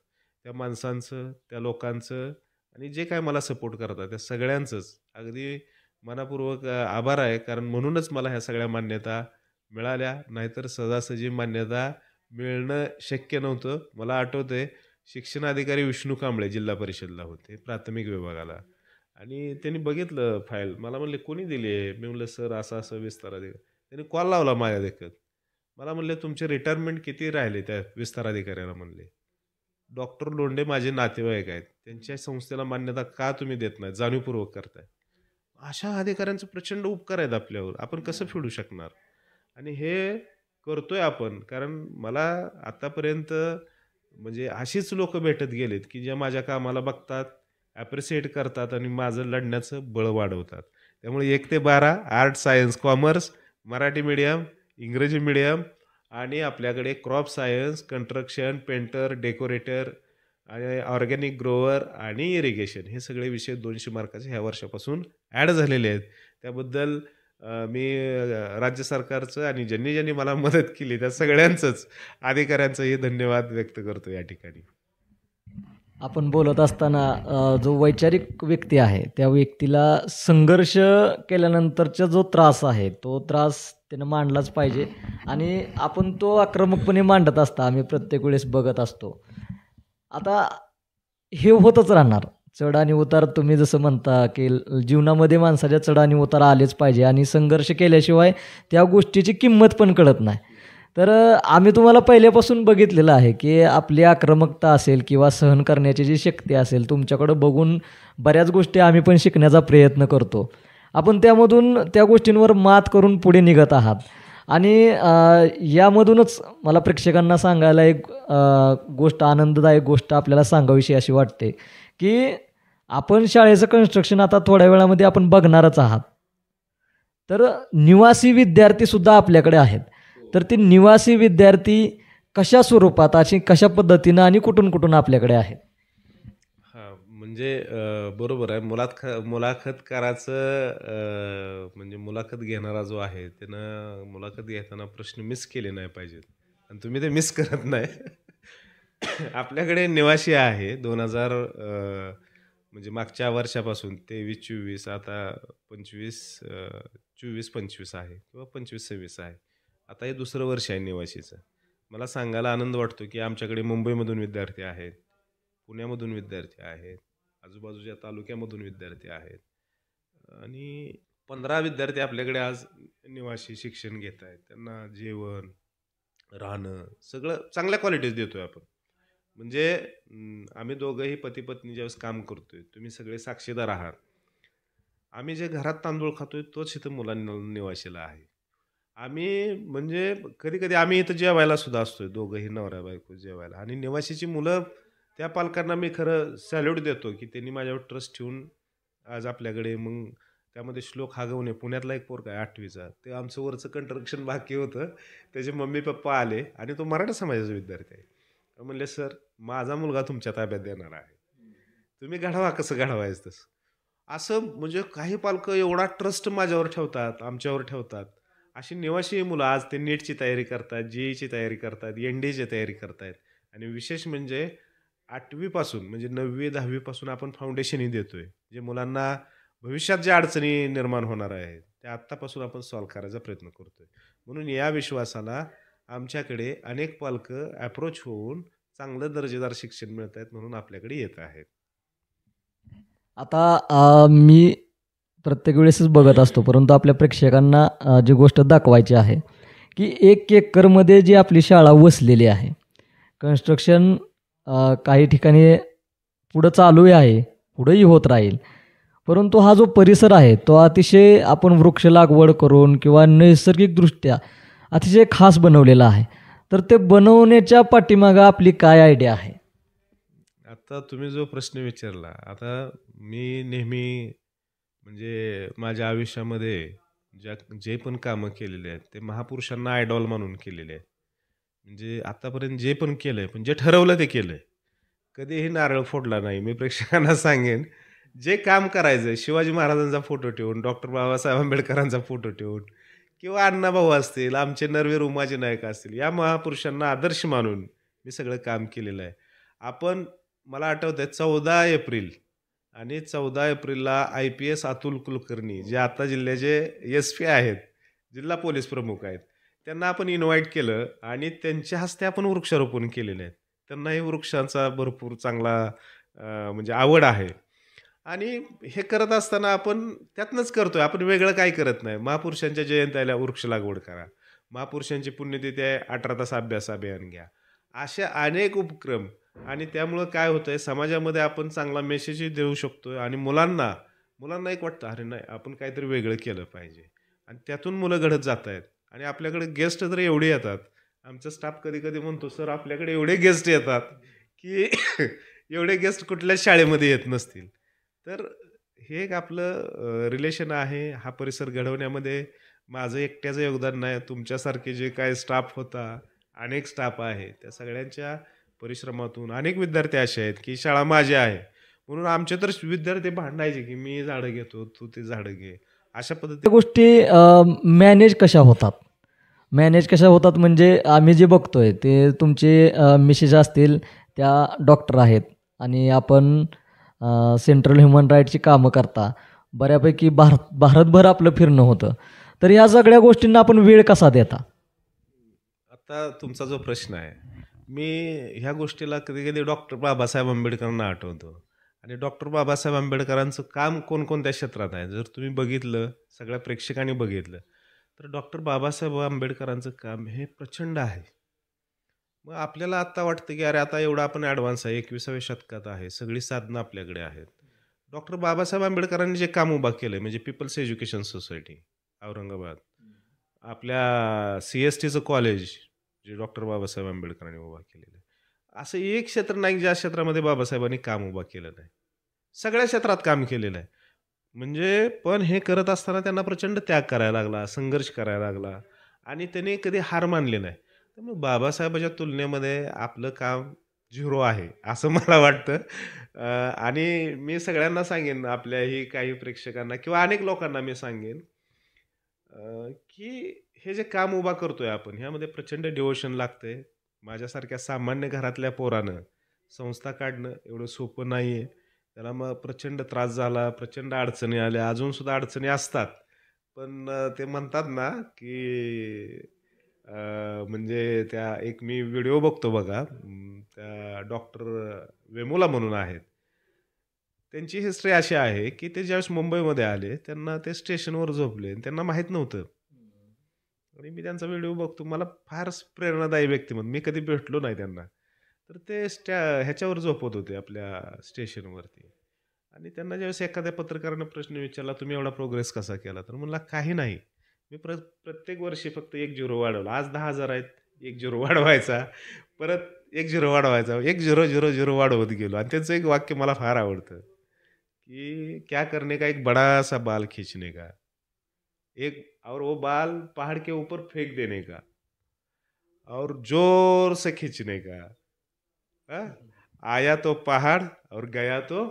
त्या माणसांचं, त्या लोकांचं आणि जे काय मला सपोर्ट करतात त्या सगळ्यांचंच अगदी मनापूर्वक आभार आहे. कारण म्हणूनच मला ह्या सगळ्या मान्यता मिळाल्या. नाहीतर सहजासहजी मान्यता मिळणं शक्य नव्हतं. मला आठवतंय शिक्षणाधिकारी विष्णू कांबळे जिल्हा परिषदला होते, प्राथमिक विभागाला. आणि त्यांनी बघितलं फाईल. मला म्हणले, "कोणी दिली आहे?" मी म्हणलं, "सर असं-असं विस्तार अधिकारी." त्यांनी कॉल लावला माझ्या देखत. मला म्हणले, "तुमचे रिटायरमेंट किती राहिले त्या विस्तार अधिकाऱ्याला?" म्हणले. "डॉक्टर लोंढे माझे नातेवाईक आहेत. त्यांच्या संस्थेला मान्यता का तुम्ही देत नाही? जाणीवपूर्वक करताय." अशा अधिकाऱ्यांचे प्रचंड उपकार आहेत आपल्यावर. आपण कसं फेडू शकणार? आणि हे करतोय आपण. कारण मला आतापर्यंत म्हणजे अशीच लोकं भेटत गेलेत, की जे माझ्या कामाला बघतात, ॲप्रिशिएट करतात आणि माझं लढण्याचं बळ वाढवतात. त्यामुळे 1 ते 12 art, science, commerce, Marathi medium, इंग्रजी मीडियम आणि आपल्याकडे crop science, construction, painter, decorator आणि ऑर्गॅनिक ग्रोवर आणि इरिगेशन हे सगळे विषय 200 मार्काचे ह्या वर्षापासून ॲड झालेले आहेत. त्याबद्दल मी राज्य सरकारचं आणि ज्यांनी ज्यांनी मला मदत केली त्या सगळ्यांचंच अधिकाऱ्यांचंही धन्यवाद व्यक्त करतो या ठिकाणी. आपण बोलत असताना जो वैचारिक व्यक्ती आहे त्या व्यक्तीला संघर्ष केल्यानंतरचा जो त्रास आहे तो त्रास त्यानं मांडलाच पाहिजे आणि आपण तो आक्रमकपणे मांडत असता आम्ही प्रत्येक वेळेस बघत असतो. आता हे होतच राहणार. चढ आणि उतार तुम्ही जसं म्हणता की जीवनामध्ये माणसाच्या चढ आणि उतार आलेच पाहिजे आणि संघर्ष केल्याशिवाय त्या गोष्टीची किंमत पण कळत नाही. तर आम्ही तुम्हाला पहिल्यापासून बघितलेलं आहे की आपली आक्रमकता असेल किंवा सहन करण्याची जी शक्ती असेल तुमच्याकडं बघून बऱ्याच गोष्टी आम्ही पण शिकण्याचा प्रयत्न करतो. आपण त्यामधून त्या गोष्टींवर मात करून पुढे निघत आहात आणि यामधूनच मला प्रेक्षकांना सांगायला एक गोष्ट आनंददायक गोष्ट आपल्याला सांगावीशी अशी वाटते की आपण शाळेचं कन्स्ट्रक्शन आता थोड्या वेळामध्ये आपण बघणारच आहात. तर निवासी विद्यार्थीसुद्धा आपल्याकडे आहेत. तर ते निवासी विद्यार्थी कशा स्वरूपात अशी कशा पद्धतीनं आणि कुठून कुठून आपल्याकडे आहेत? हां, म्हणजे बरोबर आहे. मुलाखतकाराचं म्हणजे मुलाखत घेणारा जो आहे त्यानं मुलाखत घेताना प्रश्न मिस केले नाही पाहिजेत आणि तुम्ही ते मिस करत नाही. आपल्याकडे निवासी आहे 2000 म्हणजे मागच्या वर्षापासून 23-24 आता 24-25 आहे किंवा 25-26 आहे. आता हे दुसरं वर्ष आहे निवासीचं. मला सांगायला आनंद वाटतो की आमच्याकडे मुंबईमधून विद्यार्थी आहेत, पुण्यामधून विद्यार्थी आहेत, आजूबाजूच्या तालुक्यामधून विद्यार्थी आहेत आणि 15 विद्यार्थी आपल्याकडे आज निवासी शिक्षण घेत आहेत. त्यांना जेवण, राहणं सगळं चांगल्या क्वालिटीज देतोय आपण. म्हणजे आम्ही दोघंही पती-पत्नी ज्यावेळेस काम करतोय, तुम्ही सगळे साक्षीदार आहात. आम्ही जे घरात तांदूळ खातोय तोच इथं मुलांना निवासीला आहे. आम्ही म्हणजे कधी-कधी आम्ही इथं जेवायला सुद्धा असतोय दोघंही नवरा-बायको जेवायला आणि निवासीची मुलं त्या पालकांना मी खरं सॅल्यूट देतो, की त्यांनी माझ्यावर ट्रस्ट ठेवून आज आपल्याकडे मग त्यामध्ये श्लोक हागवणे पुण्यातला एक पोरगा आहे 8वीचा. ते आमचं वरचं कंस्ट्रक्शन बाकी होतं. त्याचे मम्मी-पप्पा आले आणि तो मराठा समाजाचा विद्यार्थी आहे. म्हणले, "सर, माझा मुलगा तुमच्या ताब्यात देणार आहे. तुम्ही घडवा कसं घडवायचं तसं." असं म्हणजे काही पालकं एवढा ट्रस्ट माझ्यावर ठेवतात, आमच्यावर ठेवतात. अशी निवासी मुलं आज ते नीटची तयारी करतात, जेईची तयारी करतात, एन-डी-एची तयारी करतायत आणि विशेष म्हणजे 8वी पासून म्हणजे 9वी 10वी पासून आपण फाउंडेशनही देतोय. जे मुलांना भविष्यात ज्या अडचणी निर्माण होणार आहेत, त्या आत्तापासून आपण सॉल्व्ह करायचा प्रयत्न करतोय. म्हणून या विश्वासाला आमच्याकडे अनेक पालकं अप्रोच होऊन चांगलं दर्जेदार शिक्षण मिळत आहेत म्हणून आपल्याकडे येत आहेत. आता मी प्रत्येक वेळेसच बघत असतो, परंतु आपल्या प्रेक्षकांना जी गोष्ट दाखवायची आहे, की 1 एकरमध्ये जी आपली शाळा वसलेली आहे, कन्स्ट्रक्शन काही ठिकाणी पुढं चालू आहे, पुढंही होत राहील. परंतु हा जो परिसर आहे, तो अतिशय आपण वृक्ष लागवड करून किंवा नैसर्गिकदृष्ट्या अतिशय खास बनवलेला आहे. तर ते बनवण्याच्या पाठीमागं आपली काय आयडिया आहे? आता तुम्ही जो प्रश्न विचारला, आता मी नेहमी म्हणजे माझ्या आयुष्यामध्ये जे पण कामं केलेली आहेत, ते महापुरुषांना आयडॉल मानून केलेले आहेत. म्हणजे आतापर्यंत जे पण केलंय, पण जे ठरवलं ते केलंय. कधीही नारळ फोडला नाही. मी प्रेक्षकांना सांगेन, जे काम करायचंय शिवाजी महाराजांचा फोटो ठेवून, डॉक्टर बाबासाहेब आंबेडकरांचा फोटो ठेवून किंवा अण्णाभाऊ असतील, आमचे नरवीर उमाजी नाईक असतील, या महापुरुषांना आदर्श मानून मी सगळं काम केलेलं आहे. आपण मला आठवतंय 14 एप्रिल आणि 14 एप्रिलला IPS अतुल कुलकर्णी जे आता जिल्ह्याचे SP आहेत, जिल्हा पोलीस प्रमुख आहेत. त्यांना आपण इन्व्हाईट केलं आणि त्यांच्या हस्ते आपण वृक्षारोपण केलेलं आहे. त्यांनाही वृक्षांचा भरपूर चांगला म्हणजे आवड आहे. आणि हे करत असताना आपण त्यातनंच करतोय. आपण वेगळं काही करत नाही. महापुरुषांच्या जयंत्याला वृक्ष लागवड करा. महापुरुषांची पुण्यतिथी आहे 18 तास अभ्यास अभियान घ्या. अशा अनेक उपक्रम आणि त्यामुळं काय होतंय समाजामध्ये आपण चांगला मेसेजही देऊ शकतोय आणि मुलांना एक वाटतं, अरे नाही आपण काहीतरी वेगळं केलं पाहिजे आणि त्यातून मुलं घडत जात आहेत. आणि आपल्याकडे गेस्ट तर एवढे येतात. आमचा स्टाफ कधी-कधी म्हणतो, "सर आपल्याकडे एवढे गेस्ट येतात, की एवढे गेस्ट कुठल्याच शाळेमध्ये येत नसतील." तर हे एक आपलं रिलेशन आहे. हा परिसर घडवण्यामध्ये माझं एकट्याचं योगदान नाही. तुमच्यासारखे जे काही स्टाफ होता, अनेक स्टाफ आहे, त्या सगळ्यांच्या परिश्रमातून अनेक विद्यार्थी असे आहेत, की शाळा माझी आहे. म्हणून आमचे तर विद्यार्थी भांडायचे, की "मी झाडं घेतो, तू ते झाडं घे." अशा त्या पद्धतीने गोष्टी मॅनेज कशा होतात? मॅनेज कशा होतात म्हणजे आम्ही जे बघतोय ते तुमचे मिसेस असतील त्या डॉक्टर आहेत आणि आपण सेंट्रल ह्युमन राईटची कामं करता. बऱ्यापैकी भारतभर आपलं फिरणं होतं. तर ह्या सगळ्या गोष्टींना आपण वेळ कसा देता? आता तुमचा जो प्रश्न आहे, मी ह्या गोष्टीला कधी-कधी डॉक्टर बाबासाहेब आंबेडकरांना आठवतो आणि डॉक्टर बाबासाहेब आंबेडकरांचं काम कोणकोणत्या क्षेत्रात आहे. जर तुम्ही बघितलं, सगळ्या प्रेक्षकांनी बघितलं, तर डॉक्टर बाबासाहेब आंबेडकरांचं काम हे प्रचंड आहे. मग आपल्याला आत्ता वाटतं, की अरे आता एवढा आपण ॲडव्हान्स आहे, 21व्या शतकात आहे, सगळी साधनं आपल्याकडे आहेत. डॉक्टर बाबासाहेब आंबेडकरांनी जे काम उभा केलंय म्हणजे पीपल्स एज्युकेशन सोसायटी औरंगाबाद, आपल्या CSTचं कॉलेज जे डॉक्टर बाबासाहेब आंबेडकरांनी उभा केलेलं आहे. असं एक क्षेत्र नाही ज्या क्षेत्रामध्ये बाबासाहेबांनी काम उभा केलं नाही. सगळ्या क्षेत्रात काम केलेलं आहे. म्हणजे पण हे करत असताना त्यांना प्रचंड त्याग करायला लागला, संघर्ष करायला लागला आणि त्यांनी कधी हार मानली नाही. त्यामुळे बाबासाहेबाच्या तुलनेमध्ये आपलं काम झिरो आहे असं मला वाटतं. आणि मी सगळ्यांना सांगेन आपल्याही काही प्रेक्षकांना किंवा अनेक लोकांना मी सांगेन की हे जे काम उभा करतोय आपण ह्यामध्ये प्रचंड डिवोशन लागतंय. माझ्यासारख्या सामान्य घरातल्या पोरानं संस्था काढणं एवढं सोपं नाहीये. त्याला मग प्रचंड त्रास झाला, प्रचंड अडचणी आल्या, अजून सुद्धा अडचणी असतात. पण ते म्हणतात ना, की म्हणजे त्या एक मी व्हिडिओ बघतो बघा, त्या डॉक्टर वेमुला म्हणून आहेत. त्यांची हिस्ट्री अशी आहे, की ते ज्यावेळेस मुंबईमध्ये आले, त्यांना ते स्टेशनवर झोपले आणि त्यांना माहीत नव्हतं. आणि मी त्यांचा व्हिडिओ बघतो. मला फार प्रेरणादायी व्यक्तिमत्व. मी कधी भेटलो नाही त्यांना. तर ते ह्याच्यावर झोपत होते आपल्या स्टेशनवरती. आणि त्यांना ज्यावेळेस एखाद्या पत्रकारानं प्रश्न विचारला, "तुम्ही एवढा प्रोग्रेस कसा केला?" तर म्हणला, "काही नाही. मी प्रत्येक वर्षी फक्त 1 झिरो वाढवला. आज 10,000 आहेत, 1 झिरो वाढवायचा, परत 1 झिरो वाढवायचा, 1 झिरो, झिरो, झिरो वाढवत गेलो." आणि त्यांचं एक वाक्य मला फार आवडतं, की "क्या करने का एक बड़ा सा बाल खींचने का, एक और वो बाल पहाड़ के ऊपर फेंक देने का और जोर से खींचने का, हाँ? आया तो पहाड़ और गया तो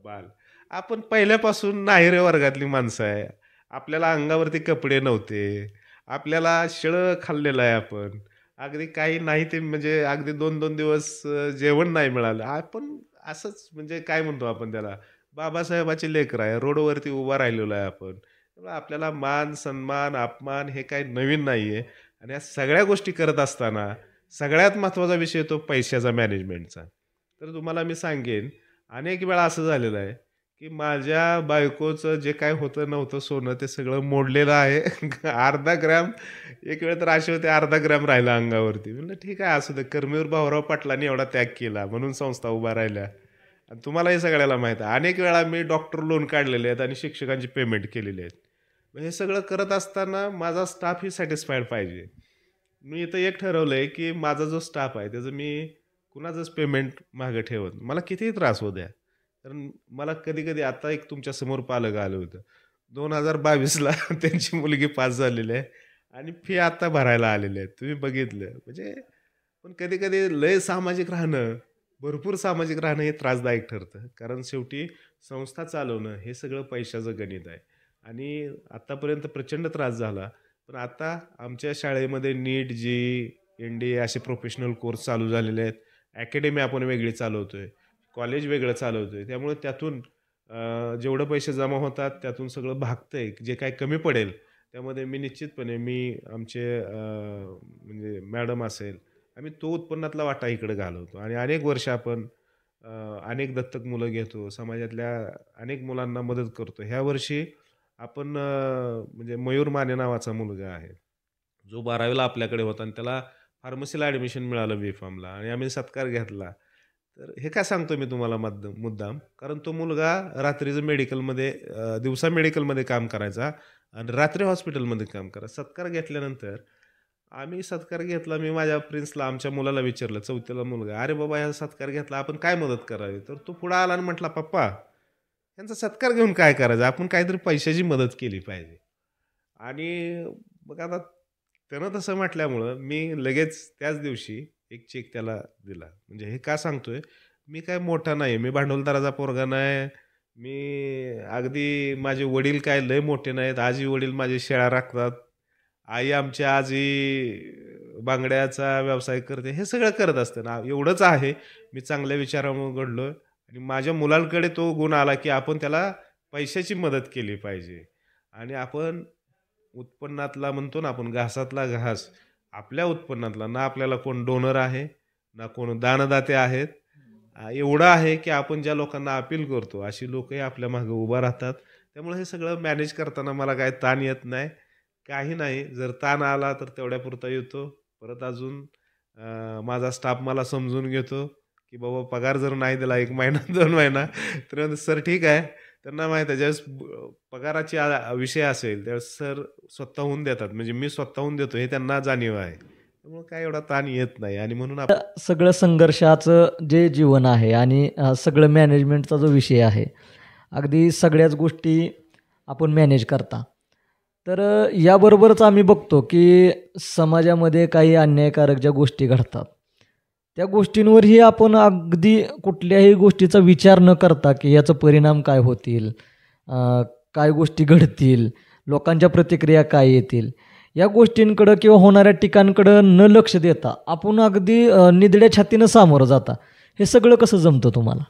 बाल." आपण पहिल्यापासून नाहिरे वर्गातली माणसं आहे. आपल्याला अंगावरती कपडे नव्हते. आपल्याला शिळं खाल्लेलं आहे आपण. अगदी काही नाही ते म्हणजे अगदी 2-2 दिवस जेवण नाही मिळालं. आपण असंच म्हणजे काय म्हणतो आपण त्याला, बाबासाहेबाची लेकरं आहे. रोडवरती उभा राहिलेलो आहे आपण. त्यामुळे आपल्याला मान, सन्मान, अपमान हे काही नवीन नाहीये आणि या सगळ्या गोष्टी करत असताना सगळ्यात महत्त्वाचा विषय तो पैशाचा मॅनेजमेंटचा. तर तुम्हाला मी सांगेन, अनेक वेळा असं झालेलं आहे, की माझ्या बायकोचं जे काही होतं नव्हतं सोनं ते सगळं मोडलेलं आहे. अर्धा ग्रॅम एक वेळ तर अशी होते अर्धा ग्रॅम राहिला अंगावरती. म्हणलं ठीक आहे असू दे. कर्मवीर भाऊराव पाटलांनी एवढा त्याग केला म्हणून संस्था उभा राहिल्या. आणि तुम्हाला हे सगळ्याला माहीत आहे. अनेक वेळा मी डॉक्टर लोन काढलेले आहेत आणि शिक्षकांची पेमेंट केलेली आहेत. मग हे सगळं करत असताना माझा स्टाफही सॅटिस्फाईड पाहिजे. मी इथं एक ठरवलंय, की माझा जो स्टाफ आहे त्याचं मी कुणाचंच पेमेंट मागं ठेवत नाही. मला कितीही त्रास होऊ द्या. कारण मला कधी-कधी आता एक तुमच्यासमोर पालक आलं होतं. 2022ला त्यांची मुलगी पास झालेली आहे आणि फी आता भरायला आलेली आहे. तुम्ही बघितलं. म्हणजे पण कधी-कधी लय सामाजिक राहणं, भरपूर सामाजिक राहणं हे त्रासदायक ठरतं. कारण शेवटी संस्था चालवणं हे सगळं पैशाचं गणित आहे आणि आत्तापर्यंत प्रचंड त्रास झाला. पण आता आमच्या शाळेमध्ये नीट, जी, NDA असे प्रोफेशनल कोर्स चालू झालेले आहेत. अकॅडमी आपण वेगळी चालवतोय. कॉलेज वेगळं चालवतोय. त्यामुळे त्यातून जेवढे पैसे जमा होतात त्यातून सगळं भागतंय. जे काही कमी पडेल त्यामध्ये मी निश्चितपणे आमचे म्हणजे मॅडम असेल, आम्ही तो उत्पन्नातला वाटा इकडे घालवतो आणि अनेक वर्ष आपण अनेक दत्तक मुलं घेतो. समाजातल्या अनेक मुलांना मदत करतो. ह्या वर्षी आपण म्हणजे मयूर माने नावाचा मुलगा आहे. जो 12वीला आपल्याकडे होता आणि त्याला फार्मसीला ॲडमिशन मिळालं बी-फार्मला आणि आम्ही सत्कार घेतला. तर हे का सांगतो मी तुम्हाला मुद्दाम, कारण तो मुलगा रात्रीचं मेडिकलमध्ये दिवसा मेडिकलमध्ये काम करायचा आणि रात्री हॉस्पिटलमध्ये काम करायचा. सत्कार घेतल्यानंतर आम्ही सत्कार घेतला. मी माझ्या प्रिन्सला, आमच्या मुलाला विचारलं, 4थीला मुलगा, "अरे बाबा, ह्या सत्कार घेतला, आपण काय मदत करावी?" तर तो पुढे आला आणि म्हटला, "पप्पा, यांचा सत्कार घेऊन काय करायचं? आपण काहीतरी पैशाची मदत केली पाहिजे." आणि मग आता त्यानं तसं म्हटल्यामुळं मी लगेच त्याच दिवशी एक चेक त्याला दिला. म्हणजे हे का सांगतोय, मी काय मोठा नाही, मी भांडवलदाराचा पोरगा नाही. मी अगदी माझे वडील काय लय मोठे नाहीत. आजी वडील माझे शेळ्या राखतात. आई आमची आजी बांगड्याचा व्यवसाय करते. हे सगळं करत असतं ना. एवढंच आहे, मी चांगल्या विचारामुळे घडलोय आणि माझ्या मुलांकडे तो गुण आला, की आपण त्याला पैशाची मदत केली पाहिजे आणि आपण उत्पन्नातला म्हणतो ना आपण घासातला घास, आपल्या उत्पन्नातला ना आपल्याला कोण डोनर आहे, ना कोण दानदाते आहेत. एवढं आहे, की आपण ज्या लोकांना अपील करतो, अशी लोकही आपल्या मागे उभा राहतात. त्यामुळे हे सगळं मॅनेज करताना मला काही ताण येत नाही. काही नाही. जर ताण आला तर तेवढ्यापुरता येतो. परत अजून माझा स्टाफ मला समजून घेतो, की बाबा पगार जर नाही दिला 1 महिना 2 महिना तर म्हणतो, "सर ठीक आहे." त्यांना माहीत आहे ज्यावेळेस पगाराची विषय असेल त्यावेळेस सर स्वतःहून देतात. म्हणजे मी स्वतःहून देतो हे त्यांना जाणीव आहे. त्यामुळे काय एवढा ताण येत नाही आणि म्हणून सगळं संघर्षाचं जे जीवन आहे आणि सगळं मॅनेजमेंटचा जो विषय आहे, अगदी सगळ्याच गोष्टी आपण मॅनेज करता. तर याबरोबरच आम्ही बघतो की समाजामध्ये काही अन्यायकारक ज्या गोष्टी घडतात, त्या गोष्टींवरही आपण अगदी कुठल्याही गोष्टीचा विचार न करता की याचा परिणाम काय होतील, काय गोष्टी घडतील, लोकांच्या प्रतिक्रिया काय येतील, या गोष्टींकडं किंवा होणाऱ्या टीकांकडं न लक्ष देता आपण अगदी निधड्या छातीनं सामोरं जाता. हे सगळं कसं जमतं तुम्हाला?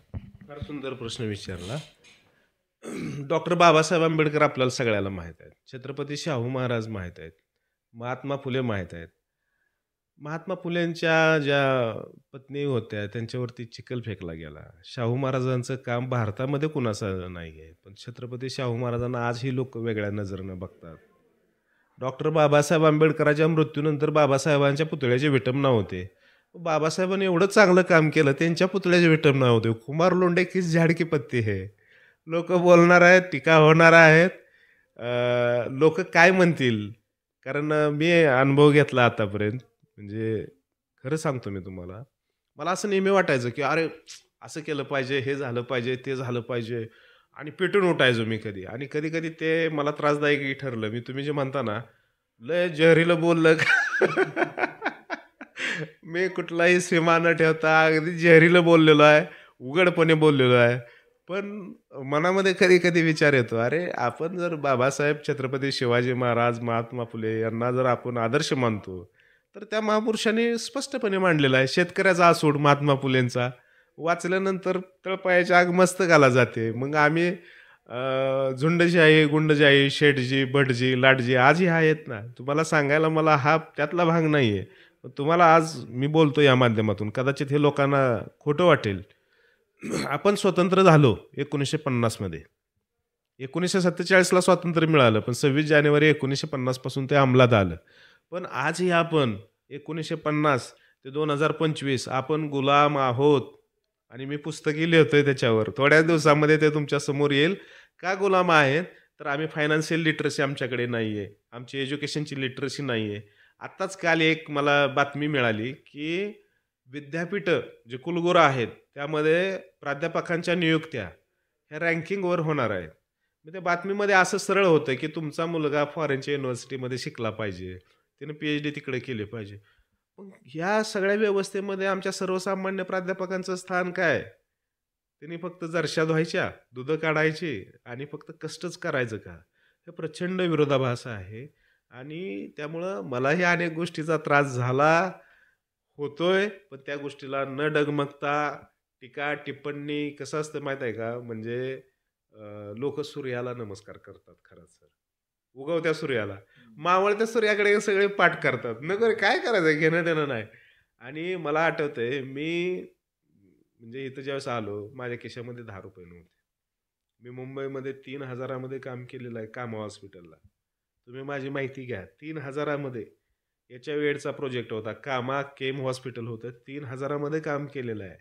फार सुंदर प्रश्न विचारला. डॉक्टर बाबासाहेब आंबेडकर आपल्याला सगळ्याला माहीत आहेत. छत्रपती शाहू महाराज माहीत आहेत. महात्मा फुले माहीत आहेत. महात्मा फुलेंच्या ज्या पत्नी होत्या त्यांच्यावरती चिखल फेकला गेला. शाहू महाराजांचं काम भारतामध्ये कुणाचं नाही आहे, पण छत्रपती शाहू महाराजांना आजही लोक वेगळ्या नजरेनं बघतात. डॉक्टर बाबासाहेब आंबेडकरांच्या मृत्यूनंतर बाबासाहेबांच्या पुतळ्याचे विटंबना होते. बाबासाहेबांनी एवढं चांगलं काम केलं, त्यांच्या पुतळ्याचे विटंबना होते. कुमार लोंढे किस झाड की पत्ती है. लोक बोलणार आहेत, टीका होणार आहेत. लोक काय म्हणतील, कारण मी अनुभव घेतला आतापर्यंत. म्हणजे खरं सांगतो मी तुम्हाला, मला असं नेहमी वाटायचं की अरे असं केलं पाहिजे, हे झालं पाहिजे, ते झालं पाहिजे आणि पेटून उठायचो मी कधी. आणि कधी कधी ते मला त्रासदायकही ठरलं. मी तुम्ही जे म्हणता ना, लय जहरीलं बोललं मी कुठलाही सीमा न ठेवता अगदी जहरीलं बोललेलो आहे, उघडपणे बोललेलो आहे. पण मनामध्ये कधी-कधी विचार येतो, अरे आपण जर बाबासाहेब छत्रपती शिवाजी महाराज, महात्मा फुले यांना जर आपण आदर्श मानतो, तर त्या महापुरुषांनी स्पष्टपणे मांडलेला आहे. शेतकऱ्याचा आसूड महात्मा फुलेंचा वाचल्यानंतर तळपायाची आग मस्तकाला जाते. मग आम्ही झुंडशाही, गुंडशाही, शेठजी, भटजी, लाटजी आजही आहेत ना. तुम्हाला सांगायला मला हा त्यातला भाग नाहीये. पण तुम्हाला आज मी बोलतो या माध्यमातून. कदाचित हे लोकांना खोटं वाटेल. आपण स्वतंत्र झालो 1950 मध्ये. 1947ला स्वातंत्र्य मिळालं, पण 26 जानेवारी 1950 पासून ते अंमलात आलं. पण आजही आपण 1950 ते 2025 आपण गुलाम आहोत. आणि मी पुस्तकही लिहितोय त्याच्यावर. थोड्याच दिवसामध्ये ते तुमच्या समोर येईल. का गुलाम आहेत? तर आम्ही फायनान्शियल लिटरसी आमच्याकडे नाहीये. आमची एज्युकेशनची लिटरसी नाहीये. आत्ताच काल एक मला बातमी मिळाली, की विद्यापीठं जे कुलगुरू आहेत, त्यामध्ये प्राध्यापकांच्या नियुक्त्या ह्या रँकिंगवर होणार आहेत. मग त्या बातमीमध्ये असं सरळ होतं, की तुमचा मुलगा फॉरेनच्या युनिव्हर्सिटीमध्ये शिकला पाहिजे. त्यानं PhD तिकडे केली पाहिजे. मग ह्या सगळ्या व्यवस्थेमध्ये आमच्या सर्वसामान्य प्राध्यापकांचं स्थान काय? त्यांनी फक्त जरशा धुवायच्या, दूधं काढायची आणि फक्त कष्टच करायचं का? हे प्रचंड विरोधाभास आहे. आणि त्यामुळं मलाही अनेक गोष्टीचा त्रास झाला, होतोय. पण त्या गोष्टीला न डगमगता टीका, टिप्पणी कसं असतं माहीत आहे का? म्हणजे लोक सूर्याला नमस्कार करतात खरंच सर. उगवत्या सूर्याला. मावळत्या सूर्याकडे सगळे पाठ करतात. नको रे, काय करायचं, घेणं देणं नाही. आणि मला आठवतंय मी म्हणजे इथं ज्यावेळेस आलो, माझ्या खिशामध्ये ₹10 नव्हते. मी मुंबईमध्ये 3,000 मध्ये काम केलेलं आहे कामा हॉस्पिटलला. तुम्ही माझी माहिती घ्या. 3,000 मध्ये याच्या वेळचा प्रोजेक्ट होता. कामा केम हॉस्पिटल होतं. 3,000 मध्ये काम केलेलं आहे.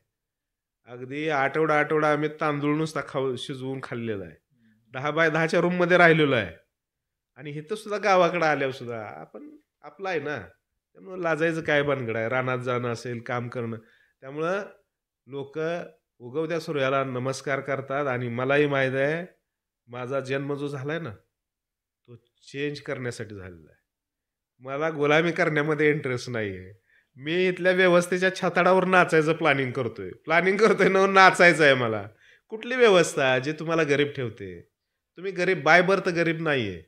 अगदी आठवडा आम्ही तांदूळ नुसता शिजवून खाल्लेला आहे. 10 बाय 10च्या रूममध्ये राहिलेलो आहे. आणि इथं सुद्धा गावाकडे आल्यावर सुद्धा आपण आपला आहे ना. त्यामुळं लाजायचं काय भानगड आहे? रानात जाणं असेल, काम करणं. त्यामुळं लोक उगवत्या सूर्याला नमस्कार करतात. आणि मलाही माहीत आहे, माझा जन्म जो झालाय ना, तो चेंज करण्यासाठी झालेला आहे. मला गुलामी करण्यामध्ये इंटरेस्ट नाहीये. मी इथल्या व्यवस्थेच्या छताडावर नाचायचं प्लॅनिंग करतोय ना, नाचायचं आहे मला. कुठली व्यवस्था जे तुम्हाला गरीब ठेवते? तुम्ही गरीब बाय बर्थ गरीब नाहीये.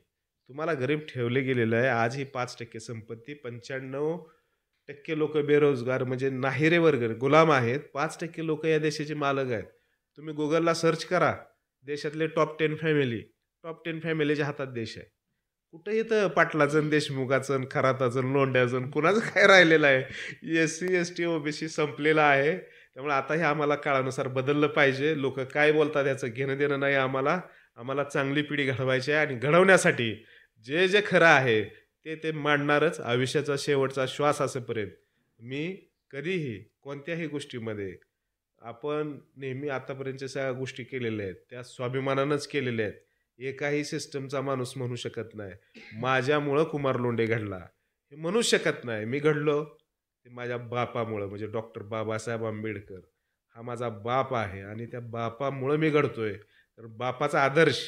तुम्हाला गरीब ठेवले गेलेलं आहे. आजही 5% संपत्ती, 95% लोक बेरोजगार म्हणजे नाहिरे वर्ग गुलाम आहेत. 5% लोक या देशाचे मालक आहेत. तुम्ही गुगलला सर्च करा, देशातले टॉप 10 फॅमिलीच्या हातात देश आहे. कुठं इथं पाटलाचं, देशमुखाचं, खराताचं, लोंढ्याचं कुणाचं काय राहिलेलं आहे? SC ST OBC संपलेला आहे. त्यामुळे आता हे आम्हाला काळानुसार बदललं पाहिजे. लोक काय बोलतात याचं घेणं देणं नाही आम्हाला. आम्हाला चांगली पिढी घडवायची आहे. आणि घडवण्यासाठी जे जे खरं आहे ते मांडणारच. आयुष्याचा शेवटचा श्वास असेपर्यंत मी कधीही कोणत्याही गोष्टीमध्ये आपण नेहमी आतापर्यंतच्या सगळ्या गोष्टी केलेल्या आहेत त्या स्वाभिमानानंच केलेल्या आहेत. एकाही सिस्टमचा माणूस म्हणू शकत नाही माझ्यामुळं कुमार लोंढे घडला, हे म्हणू शकत नाही. मी घडलो ते माझ्या बापामुळं, म्हणजे डॉक्टर बाबासाहेब आंबेडकर हा माझा बाप आहे. आणि त्या बापामुळं मी घडतोय. तर बापाचा आदर्श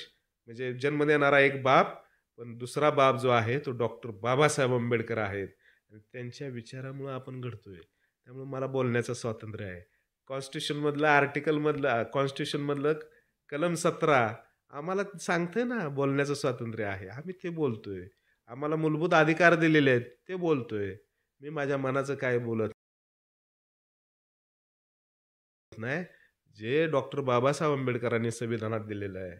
म्हणजे जन्म देणारा एक बाप, पण दुसरा बाप जो आहे तो डॉक्टर बाबासाहेब आंबेडकर आहेत. आणि त्यांच्या विचारामुळं आपण घडतोय. त्यामुळे मला बोलण्याचं स्वातंत्र्य आहे. कॉन्स्टिट्यूशनमधलं कलम 17 आम्हाला सांगतंय ना बोलण्याचं स्वातंत्र्य आहे. आम्ही ते बोलतोय. आम्हाला मूलभूत अधिकार दिलेले आहेत ते बोलतोय. मी माझ्या मनाचं काय बोलत नाही. जे डॉक्टर बाबासाहेब आंबेडकरांनी संविधानात दिलेलं आहे,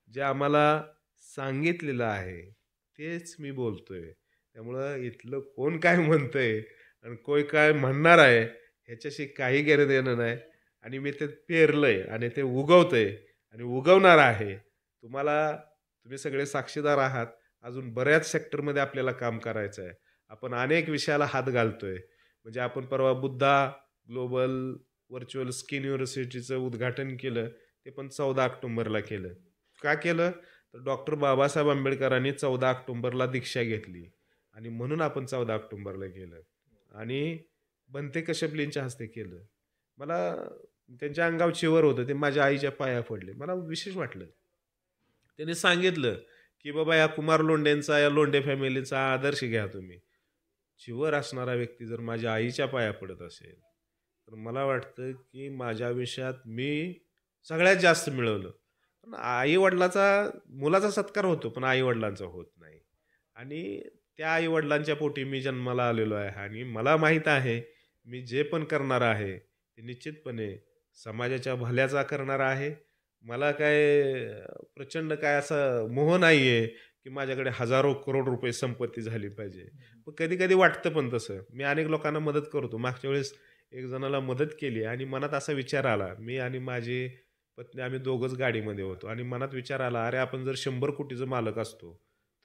जे आम्हाला सांगितलेलं आहे, तेच मी बोलतोय. त्यामुळं इथलं कोण काय म्हणतंय आणि कोण काय म्हणणार आहे ह्याच्याशी काही घेणं देणं नाही. आणि मी ते पेरलंय आणि ते उगवतंय आणि उगवणार आहे. तुम्ही सगळे साक्षीदार आहात. अजून बऱ्याच सेक्टरमध्ये आपल्याला काम करायचं आहे. आपण अनेक विषयाला हात घालतोय. म्हणजे आपण परवा बुद्धा ग्लोबल व्हर्च्युअल स्किन युनिव्हर्सिटीचं उद्घाटन केलं. ते पण 14 ऑक्टोबरला केलं. का केलं? तर डॉक्टर बाबासाहेब आंबेडकरांनी 14 ऑक्टोबरला दीक्षा घेतली आणि म्हणून आपण 14 ऑक्टोबरला केलं. आणि बनते कश्यपलींच्या हस्ते केलं. मला त्यांच्या अंगावर शिवर होतं. ते माझ्या आईच्या पाया पडले. मला विशेष वाटलं. त्यांनी सांगितलं की बाबा या कुमार लोंढेंचा, या लोंढे फॅमिलीचा आदर्श घ्या तुम्ही. शिवर असणारा व्यक्ती जर माझ्या आईच्या पाया पडत असेल तर मला वाटतं की माझ्या आयुष्यात मी सगळ्यात जास्त मिळवलं. पण आई-वडिलाचा मुलाचा सत्कार होतो, पण आई-वडिलांचा होत नाही. आणि त्या आई-वडिलांच्या पोटी मी जन्माला आलेलो आहे आणि मला माहीत आहे, मी जे पण करणार आहे, ते निश्चितपणे समाजाच्या भल्याचा करणार आहे. मला प्रचंड काय असा मोह नाहीये, की माझ्याकडे हजारो करोड रुपये संपत्ती झाली पाहिजे. पण कधी-कधी वाटतं पण तसं. मी अनेक लोकांना मदत करतो. मागच्या वेळेस एक जणाला मदत केली आणि मनात असा विचार आला, मी आणि माझी पत्नी आम्ही दोघंच गाडीमध्ये होतो आणि मनात विचार आला, अरे आपण जर 100 कोटीचं मालक असतो,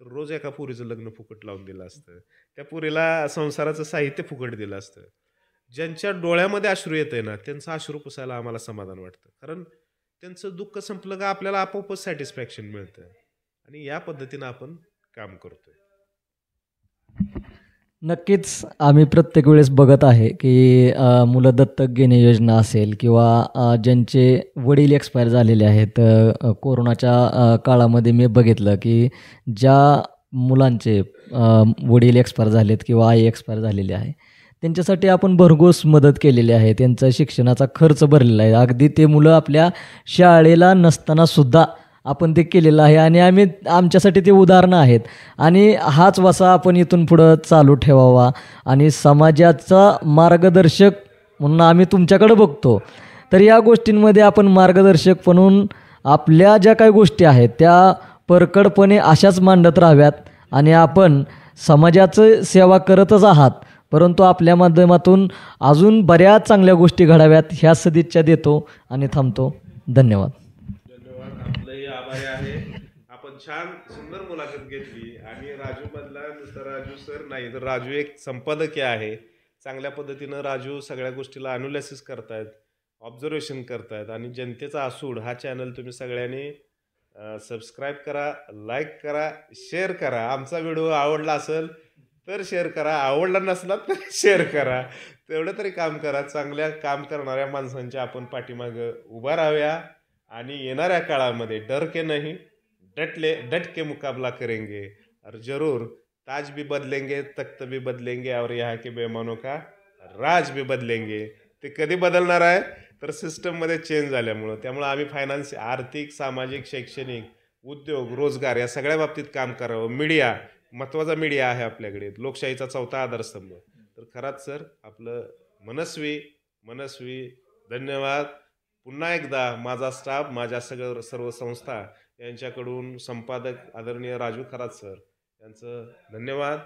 तर रोज एका पोरीचं लग्न फुकट लावून दिलं असतं. त्या पोरीला संसाराचं साहित्य फुकट दिलं असतं. ज्यांच्या डोळ्यामध्ये अश्रू येतंय ना, त्यांचा अश्रू पुसायला आम्हाला समाधान वाटतं. कारण त्यांचं दुःख संपलं का आपल्याला आपोआपच सॅटिस्फॅक्शन मिळतं आणि या पद्धतीनं आपण काम करतोय. नक्कीच आम्ही प्रत्येक वेळेस बघत आहे की मुलं दत्तक घेणे योजना असेल किंवा ज्यांचे वडील एक्सपायर झालेले आहेत. कोरोनाच्या काळामध्ये मी बघितलं की ज्या मुलांचे वडील एक्सपायर झालेत किंवा आई एक्सपायर झालेली आहे, त्यांच्यासाठी आपण भरघोस मदत केलेली आहे. त्यांचा शिक्षणाचा खर्च भरलेला आहे. अगदी ते मुलं आपल्या शाळेला नसतानासुद्धा आपण ते केलेलं आहे आणि आमच्यासाठी ते उदाहरणं आहेत. आणि हाच वसा आपण इथून पुढं चालू ठेवावा आणि समाजाचा मार्गदर्शक म्हणून आम्ही तुमच्याकडे बघतो. तर या गोष्टींमध्ये आपण मार्गदर्शक म्हणून आपल्या ज्या काही गोष्टी आहेत त्या परखडपणे अशाच मांडत राहाव्यात आणि आपण समाजाचं सेवा करतच आहात, परंतु आपल्या माध्यमातून अजून बऱ्याच चांगल्या गोष्टी घडाव्यात ह्या सदिच्छा देतो आणि थांबतो. धन्यवाद. धन्यवाद. आपलंही आभारी आहे. आपण छान सुंदर मुलाखत घेतली आणि राजू मधला नुसतं राजू सर नाही, तर राजू एक संपादकीय आहे. चांगल्या पद्धतीनं राजू सगळ्या गोष्टीला अॅनालिसिस करतायत, ऑब्झर्वेशन करतायत आणि जनतेचा आसूड हा चॅनल तुम्ही सगळ्यांनी सबस्क्राईब करा, लाईक करा, शेअर करा. आमचा व्हिडिओ आवडला असेल तर शेअर करा, आवडला नसला तर शेअर करा. तेवढं तरी काम करा. चांगल्या काम करणाऱ्या माणसांच्या आपण पाठीमागं उभा राहूया आणि येणाऱ्या काळामध्ये डर के नहीं डट के मुकाबला करेंगे और जरूर ताज भी बदलेंगे, तख्त भी बदलेंगे और यहाँ के बेईमानों का राज भी बदलेंगे. ते कधी बदलणार आहे तर सिस्टममध्ये चेंज झाल्यामुळं. त्यामुळं आम्ही आर्थिक, सामाजिक, शैक्षणिक, उद्योग, रोजगार या सगळ्या बाबतीत काम करावं. मीडिया महत्त्वाचा मीडिया आहे आपल्याकडे, लोकशाहीचा 4था आधारस्तंभ. तर खरात सर आपलं मनस्वी धन्यवाद. पुन्हा एकदा माझा स्टाफ, माझ्या सर्व संस्था यांच्याकडून संपादक आदरणीय राजू खरात सर यांचं धन्यवाद.